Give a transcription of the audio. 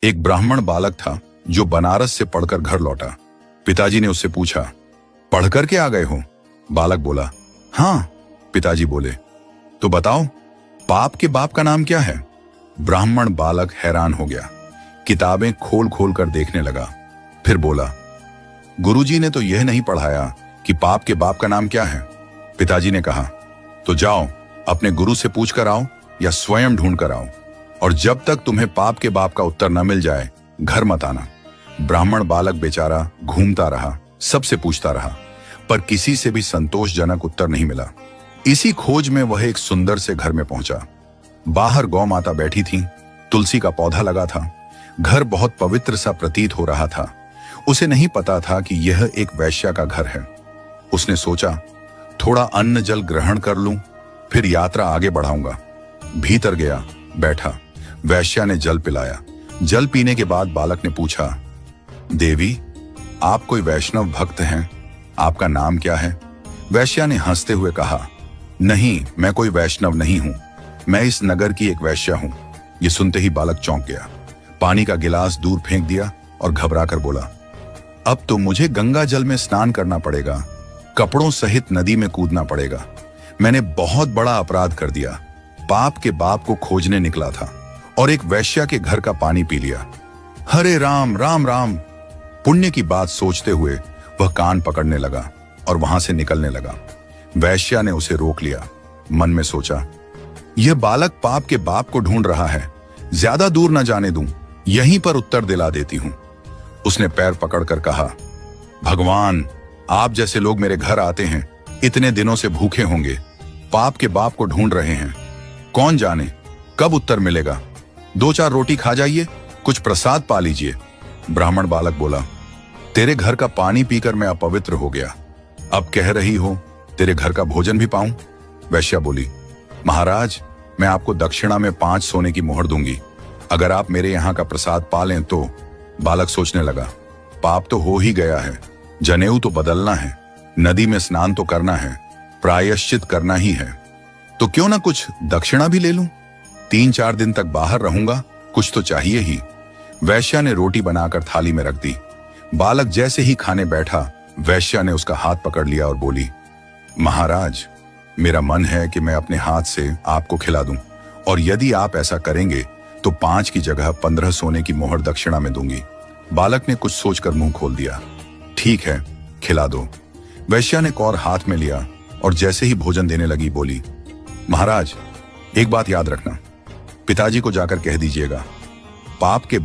एक ब्राह्मण बालक था जो बनारस से पढ़कर घर लौटा। पिताजी ने उससे पूछा, पढ़कर के आ गए हो? बालक बोला, हाँ। पिताजी बोले, तो बताओ पाप के बाप का नाम क्या है? ब्राह्मण बालक हैरान हो गया, किताबें खोल खोल कर देखने लगा। फिर बोला, गुरुजी ने तो यह नहीं पढ़ाया कि पाप के बाप का नाम क्या है। पिताजी ने कहा, तो जाओ अपने गुरु से पूछ कर आओ या स्वयं ढूंढ कर आओ, और जब तक तुम्हें पाप के बाप का उत्तर न मिल जाए घर मत आना। ब्राह्मण बालक बेचारा घूमता रहा, सबसे पूछता रहा, पर किसी से भी संतोषजनक उत्तर नहीं मिला। इसी खोज में वह एक सुंदर से घर में पहुंचा। बाहर गौ माता बैठी थी, तुलसी का पौधा लगा था। घर बहुत पवित्र सा प्रतीत हो रहा था। उसे नहीं पता था कि यह एक वैश्या का घर है। उसने सोचा, थोड़ा अन्न जल ग्रहण कर लूं, फिर यात्रा आगे बढ़ाऊंगा। भीतर गया, बैठा। वैश्या ने जल पिलाया। जल पीने के बाद बालक ने पूछा, देवी आप कोई वैष्णव भक्त हैं? आपका नाम क्या है? वैश्या ने हंसते हुए कहा, नहीं, मैं कोई वैष्णव नहीं हूं, मैं इस नगर की एक वैश्या हूं। ये सुनते ही बालक चौंक गया, पानी का गिलास दूर फेंक दिया और घबरा कर बोला, अब तो मुझे गंगा जल में स्नान करना पड़ेगा, कपड़ों सहित नदी में कूदना पड़ेगा। मैंने बहुत बड़ा अपराध कर दिया। पाप के बाप को खोजने निकला था और एक वैश्या के घर का पानी पी लिया। हरे राम राम राम। पुण्य की बात सोचते हुए वह कान पकड़ने लगा और वहां से निकलने लगा। वैश्या ने उसे रोक लिया। मन में सोचा, यह बालक पाप के बाप को ढूंढ रहा है, ज्यादा दूर न जाने दूं, यहीं पर उत्तर दिला देती हूं। उसने पैर पकड़कर कहा, भगवान आप जैसे लोग मेरे घर आते हैं, इतने दिनों से भूखे होंगे, पाप के बाप को ढूंढ रहे हैं, कौन जाने कब उत्तर मिलेगा। 2-4 रोटी खा जाइए, कुछ प्रसाद पा लीजिए। ब्राह्मण बालक बोला, तेरे घर का पानी पीकर मैं अपवित्र हो गया, अब कह रही हो तेरे घर का भोजन भी पाऊं? वैश्या बोली, महाराज मैं आपको दक्षिणा में 5 सोने की मोहर दूंगी, अगर आप मेरे यहाँ का प्रसाद पा लें तो। बालक सोचने लगा, पाप तो हो ही गया है, जनेऊ तो बदलना है, नदी में स्नान तो करना है, प्रायश्चित करना ही है, तो क्यों ना कुछ दक्षिणा भी ले लूं। 3-4 दिन तक बाहर रहूंगा, कुछ तो चाहिए ही। वैश्या ने रोटी बनाकर थाली में रख दी। बालक जैसे ही खाने बैठा, वैश्या ने उसका हाथ पकड़ लिया और बोली, महाराज मेरा मन है कि मैं अपने हाथ से आपको खिला दूं, और यदि आप ऐसा करेंगे तो 5 की जगह 15 सोने की मोहर दक्षिणा में दूंगी। बालक ने कुछ सोचकर मुंह खोल दिया, ठीक है खिला दो। वैश्या ने कौर हाथ में लिया और जैसे ही भोजन देने लगी बोली, महाराज एक बात याद रखना, पिताजी को जाकर कह दीजिएगा, पाप के